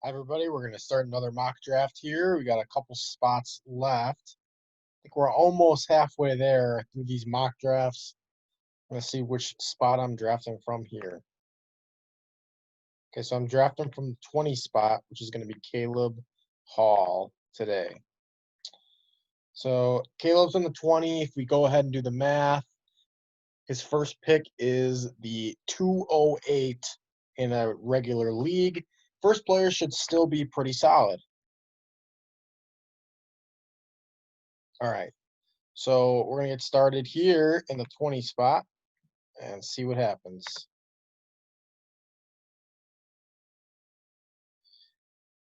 Hi, everybody. We're going to start another mock draft here. We got a couple spots left. I think we're almost halfway there through these mock drafts. Let's see which spot I'm drafting from here. Okay, so I'm drafting from the 20 spot, which is going to be Caleb Hall today. So Caleb's in the 20. If we go ahead and do the math, his first pick is the 208 in a regular league. First player should still be pretty solid. All right. So we're going to get started here in the 20 spot and see what happens.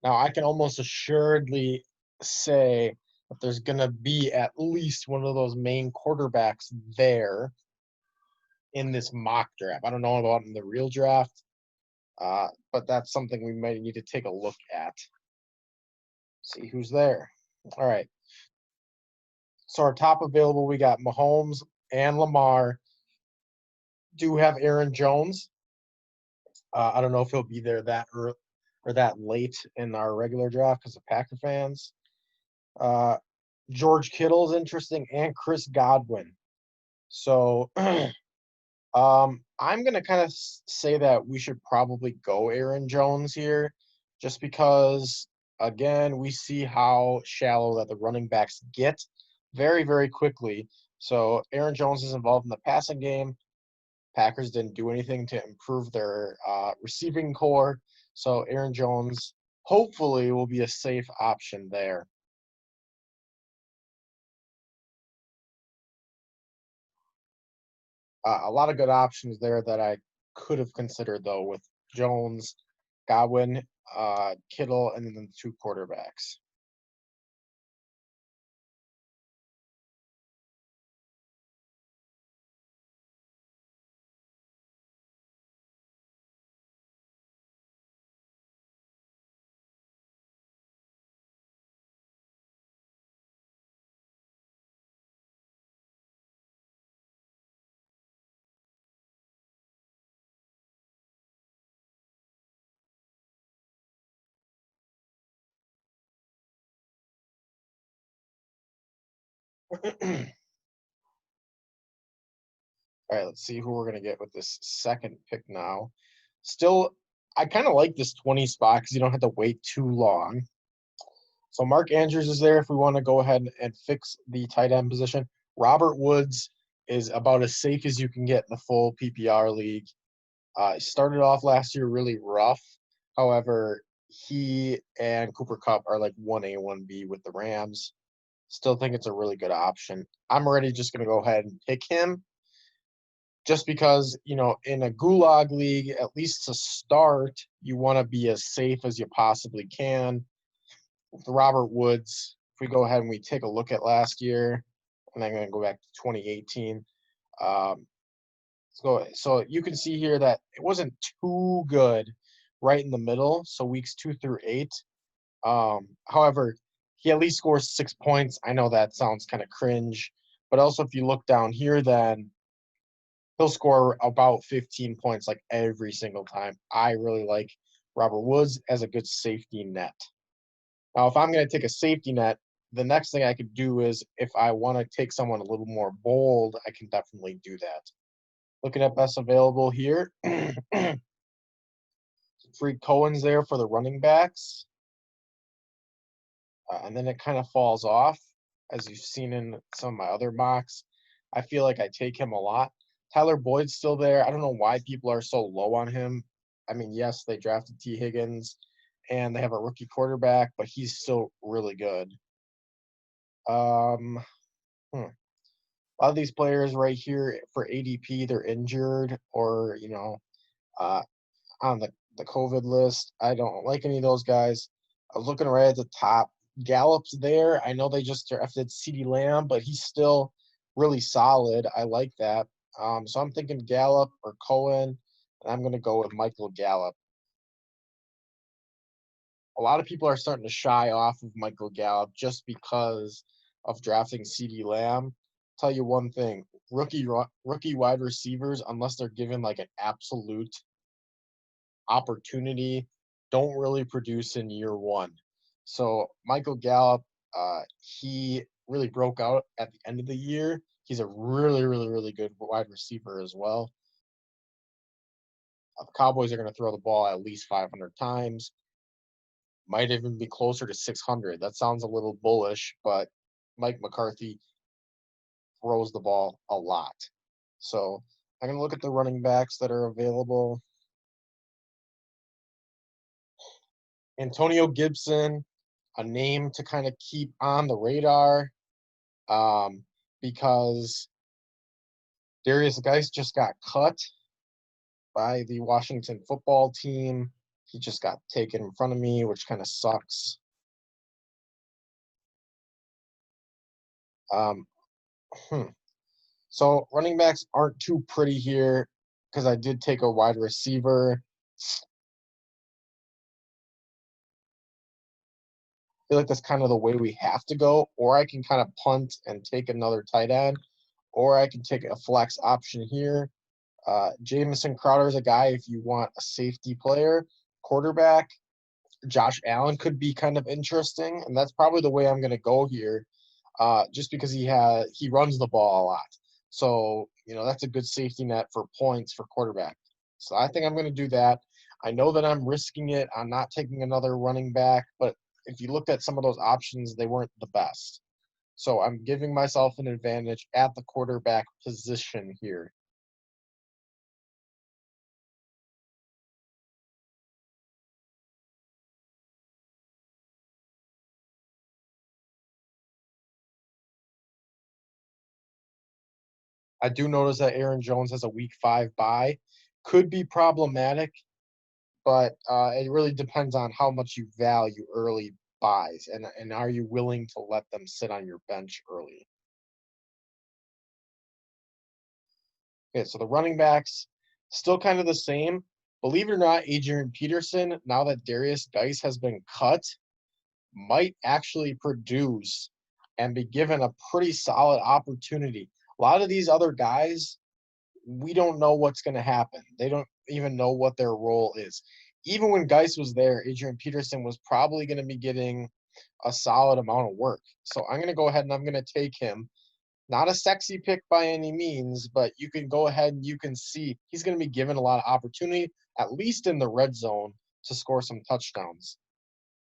Now, I can almost assuredly say that there's going to be at least one of those main quarterbacks there in this mock draft. I don't know about in the real draft, but that's something we might need to take a look at. See who's there. All right. So our top available, we got Mahomes and Lamar. Do have Aaron Jones. I don't know if he'll be there that early or that late in our regular draft because of Packer fans. George Kittle is interesting, and Chris Godwin. So I'm gonna kind of say that we should probably go Aaron Jones here, just because again we see how shallow that the running backs get very, very quickly. So Aaron Jones is involved in the passing game. Packers didn't do anything to improve their receiving core. So Aaron Jones hopefully will be a safe option there. A lot of good options there that I could have considered, though, with Jones, Godwin, Kittle, and then the two quarterbacks. All right, let's see who we're going to get with this second pick now. Still, I kind of like this 20 spot because you don't have to wait too long. So Mark Andrews is there if we want to go ahead and fix the tight end position. Robert Woods is about as safe as you can get in the full PPR league. Started off last year really rough. However, he and Cooper Kupp are like 1A, 1B with the Rams. Still think it's a really good option. I'm already just going to go ahead and pick him just because, in a Gulag league, at least to start, you want to be as safe as you possibly can. With Robert Woods, if we go ahead and we take a look at last year, and I'm going to go back to 2018. So you can see here that it wasn't too good right in the middle, so weeks 2 through 8. However, he at least scores 6 points. I know that sounds kind of cringe, but also if you look down here, then he'll score about 15 points like every single time. I really like Robert Woods as a good safety net. Now, if I'm going to take a safety net, the next thing I could do is if I want to take someone a little more bold, I can definitely do that. Looking at best available here. Free Cohen's there for the running backs. And then it kind of falls off, as you've seen in some of my other mocks. I feel like I take him a lot. Tyler Boyd's still there. I don't know why people are so low on him. I mean, yes, they drafted T. Higgins, and they have a rookie quarterback, but he's still really good. A lot of these players right here for ADP, they're injured or, uh, on the COVID list. I don't like any of those guys. I was looking right at the top. Gallup's there. I know they just drafted CeeDee Lamb, but he's still really solid. I like that. So I'm thinking Gallup or Cohen, and I'm going to go with Michael Gallup. A lot of people are starting to shy off of Michael Gallup just because of drafting CeeDee Lamb. Tell you one thing, rookie wide receivers, unless they're given like an absolute opportunity, don't really produce in year one. So Michael Gallup, he really broke out at the end of the year. He's a really, really, really good wide receiver as well. The Cowboys are going to throw the ball at least 500 times, might even be closer to 600. That sounds a little bullish, but Mike McCarthy throws the ball a lot. So I'm going to look at the running backs that are available. Antonio Gibson, a name to kind of keep on the radar, because Darius Geis just got cut by the Washington football team. He just got taken in front of me, which kind of sucks. Um, So running backs aren't too pretty here because I did take a wide receiver. I feel like that's kind of the way we have to go, or I can kind of punt and take another tight end, or I can take a flex option here. Jamison Crowder is a guy if you want a safety player. Quarterback, Josh Allen could be kind of interesting, and that's probably the way I'm going to go here, just because he runs the ball a lot. So that's a good safety net for points for quarterback. So I think I'm going to do that. I know that I'm risking it. I'm not taking another running back, but if you looked at some of those options, they weren't the best. So I'm giving myself an advantage at the quarterback position here. I do notice that Aaron Jones has a week 5 bye. Could be problematic, but it really depends on how much you value early buys and are you willing to let them sit on your bench early. Okay, so the running backs still kind of the same. Believe it or not, Adrian Peterson, now that Darius Geis has been cut, might actually produce and be given a pretty solid opportunity. A lot of these other guys, we don't know what's going to happen. They don't even know what their role is. Even when Geis was there, Adrian Peterson was probably going to be getting a solid amount of work. So I'm going to go ahead and I'm going to take him. Not a sexy pick by any means, but you can go ahead and you can see he's going to be given a lot of opportunity, at least in the red zone, to score some touchdowns.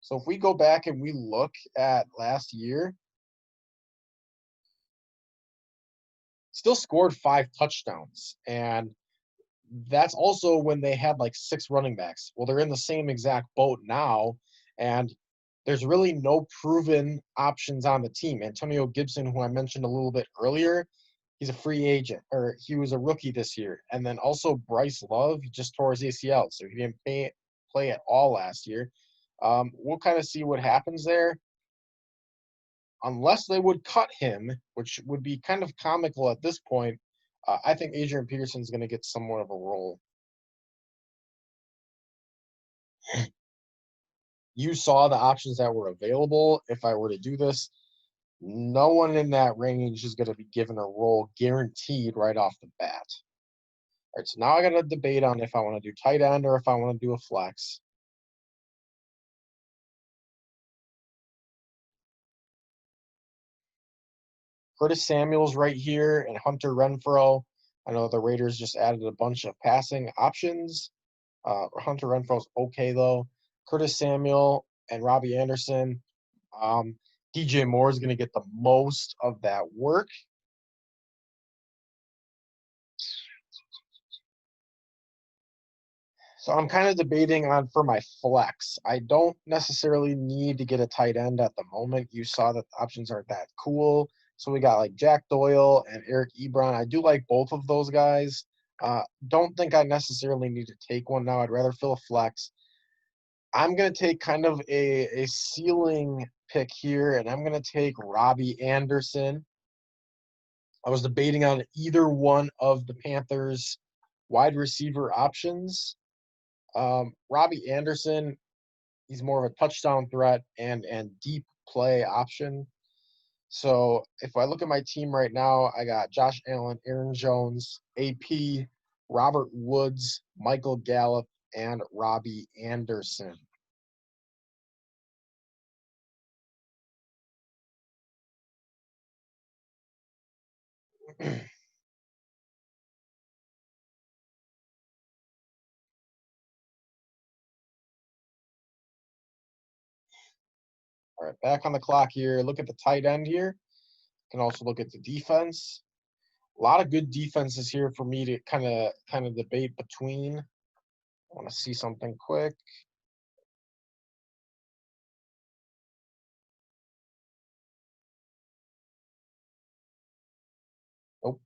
So if we go back and we look at last year, still scored 5 touchdowns. And that's also when they had like 6 running backs. Well, they're in the same exact boat now, and there's really no proven options on the team. Antonio Gibson, who I mentioned a little bit earlier, he's a free agent, or he was a rookie this year. And then also Bryce Love, he just tore his ACL, so he didn't play at all last year. We'll kind of see what happens there. Unless they would cut him, which would be kind of comical at this point, I think Adrian Peterson's going to get somewhat of a role. You saw the options that were available. If I were to do this, no one in that range is going to be given a role guaranteed right off the bat. All right, so now I got to debate on if I want to do tight end or if I want to do a flex. Curtis Samuel's right here and Hunter Renfrow. I know the Raiders just added a bunch of passing options. Hunter Renfrow's okay, though. Curtis Samuel and Robbie Anderson. DJ Moore is going to get the most of that work. So I'm kind of debating on for my flex. I don't necessarily need to get a tight end at the moment. You saw that the options aren't that cool. So we got like Jack Doyle and Eric Ebron. I do like both of those guys. Don't think I necessarily need to take one now. I'd rather fill a flex. I'm going to take kind of a ceiling pick here, and I'm going to take Robbie Anderson. I was debating on either one of the Panthers' wide receiver options. Robbie Anderson, he's more of a touchdown threat and deep play option. So if I look at my team right now, I got Josh Allen, Aaron Jones, AP, Robert Woods, Michael Gallup, and Robbie Anderson. All right, back on the clock here. Look at the tight end here. You can also look at the defense. A lot of good defenses here for me to kind of debate between. I want to see something quick. Oh.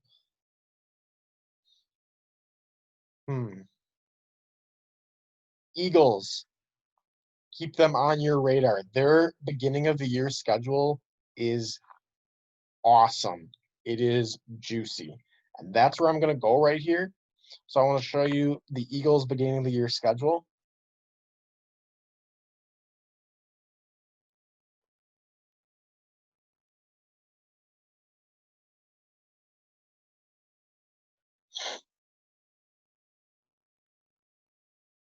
Eagles. Keep them on your radar. Their beginning of the year schedule is awesome. It is juicy. And that's where I'm going to go right here. So I want to show you the Eagles beginning of the year schedule.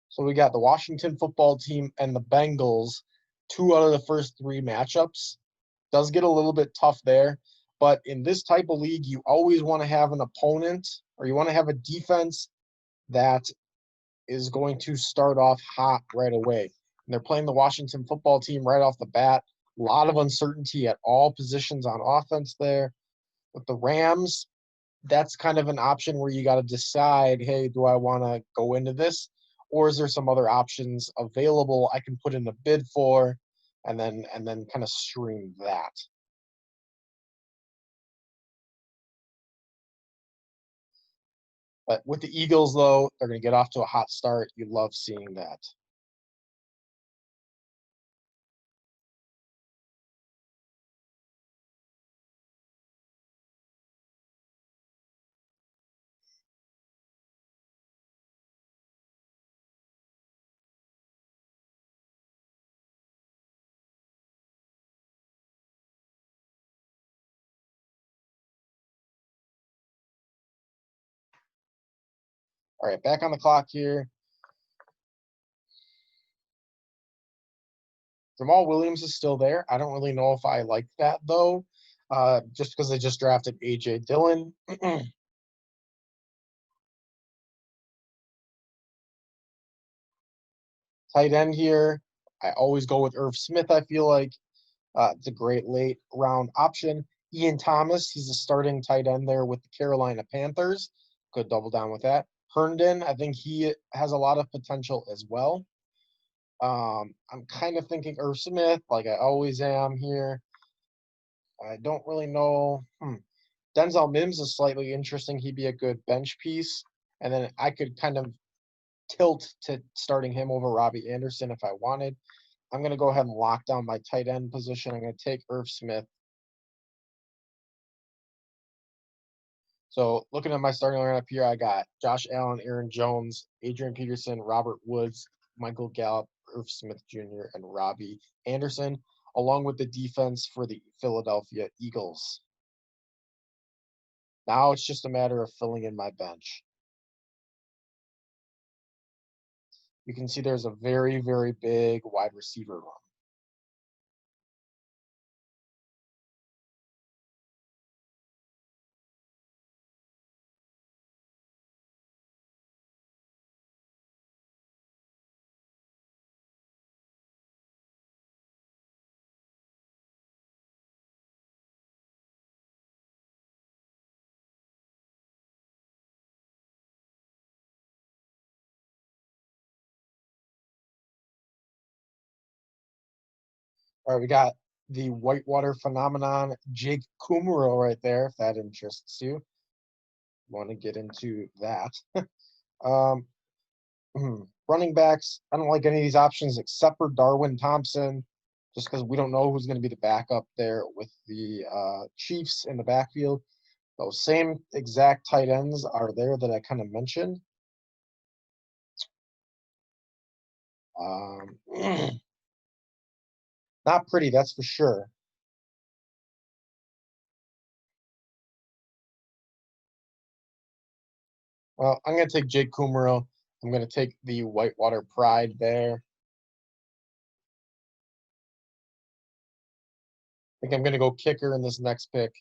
So we got the Washington football team and the Bengals, 2 out of the first 3 matchups. Does get a little bit tough there, but in this type of league, you always want to have an opponent or you want to have a defense that is going to start off hot right away. And they're playing the Washington football team right off the bat. A lot of uncertainty at all positions on offense there. With the Rams, that's kind of an option where you got to decide, hey, do I want to go into this? Or is there some other options available I can put in a bid for and then kind of stream that? But with the Eagles, though, they're going to get off to a hot start. You love seeing that. All right, back on the clock here. Jamal Williams is still there. I don't really know if I like that, though, just because they just drafted A.J. Dillon. Tight end here. I always go with Irv Smith, I feel like. It's a great late round option. Ian Thomas, he's a starting tight end there with the Carolina Panthers. Could double down with that. Herndon, I think he has a lot of potential as well. I'm kind of thinking Irv Smith, like I always am here. I don't really know. Denzel Mims is slightly interesting. He'd be a good bench piece. And then I could kind of tilt to starting him over Robbie Anderson if I wanted. I'm going to go ahead and lock down my tight end position. I'm going to take Irv Smith. So looking at my starting lineup here, I got Josh Allen, Aaron Jones, Adrian Peterson, Robert Woods, Michael Gallup, Irv Smith Jr., and Robbie Anderson, along with the defense for the Philadelphia Eagles. Now it's just a matter of filling in my bench. You can see there's a very, very big wide receiver room. All right, we got the whitewater phenomenon, Jake Kumaro right there, if that interests you. Want to get into that. um, Running backs, I don't like any of these options except for Darwin Thompson, just because we don't know who's going to be the backup there with the Chiefs in the backfield. Those same exact tight ends are there that I kind of mentioned. Um, not pretty, that's for sure. Well, I'm going to take Jake Kumaro. I'm going to take the Whitewater Pride there. I think I'm going to go kicker in this next pick.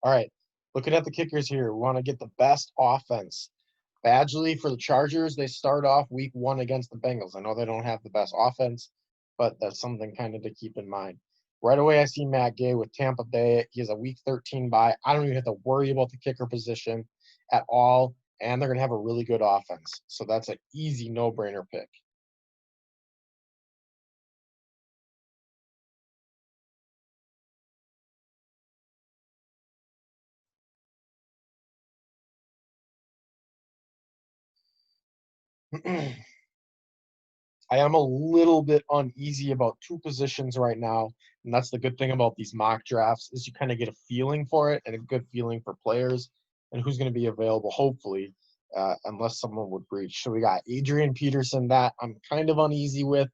All right, looking at the kickers here, we want to get the best offense. Badgley for the Chargers, they start off week 1 against the Bengals. I know they don't have the best offense, but that's something kind of to keep in mind. Right away, I see Matt Gay with Tampa Bay. He has a week 13 bye. I don't even have to worry about the kicker position at all, and they're going to have a really good offense. So that's an easy no-brainer pick. I am a little bit uneasy about 2 positions right now, and that's the good thing about these mock drafts is you kind of get a feeling for it and a good feeling for players and who's going to be available, hopefully, unless someone would breach. So we got Adrian Peterson that I'm kind of uneasy with.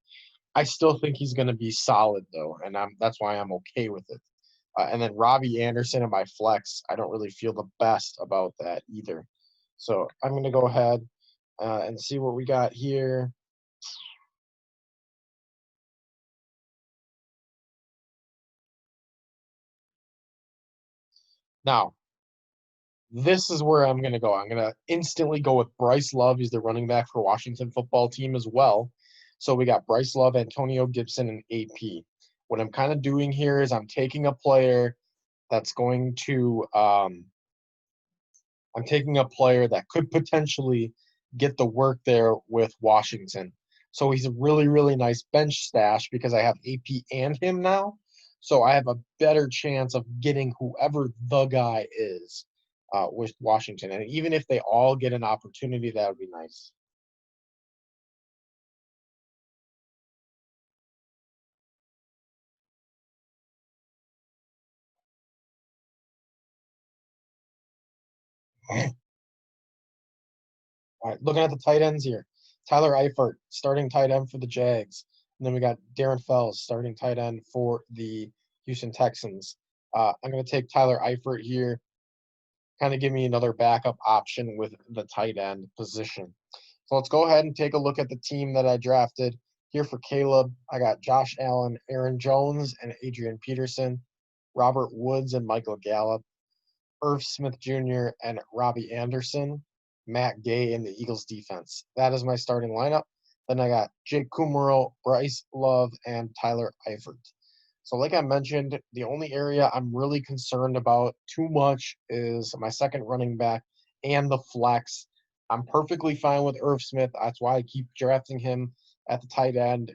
I still think he's going to be solid though, and that's why I'm okay with it. And then Robbie Anderson in my flex, I don't really feel the best about that either. So I'm going to go ahead and see what we got here. Now, this is where I'm going to go. I'm going to instantly go with Bryce Love. He's the running back for Washington football team as well. So we got Bryce Love, Antonio Gibson, and AP. What I'm kind of doing here is I'm taking a player that's going to I'm taking a player that could potentially get the work there with Washington. So he's a really, really nice bench stash because I have AP and him now. So I have a better chance of getting whoever the guy is with Washington. And even if they all get an opportunity, that would be nice. All right, looking at the tight ends here. Tyler Eifert, starting tight end for the Jags. And then we got Darren Fells, starting tight end for the Houston Texans. I'm going to take Tyler Eifert here, kind of give me another backup option with the tight end position. So let's go ahead and take a look at the team that I drafted. Here for Caleb, I got Josh Allen, Aaron Jones, and Adrian Peterson, Robert Woods and Michael Gallup, Irv Smith Jr. and Robbie Anderson, Matt Gay in the Eagles defense. That is my starting lineup. Then I got Jake Kumaro, Bryce Love, and Tyler Eifert. So, like I mentioned, the only area I'm really concerned about too much is my second running back and the flex. I'm perfectly fine with Irv Smith. That's why I keep drafting him at the tight end.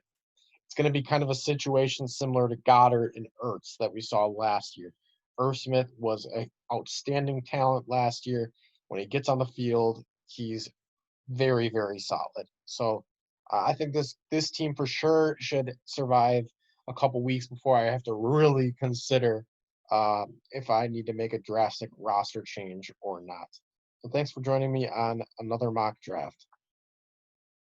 It's going to be kind of a situation similar to Goddard and Ertz that we saw last year. Irv Smith was an outstanding talent last year. When he gets on the field, he's very, very solid. So I think this team for sure should survive a couple weeks before I have to really consider if I need to make a drastic roster change or not. So thanks for joining me on another mock draft.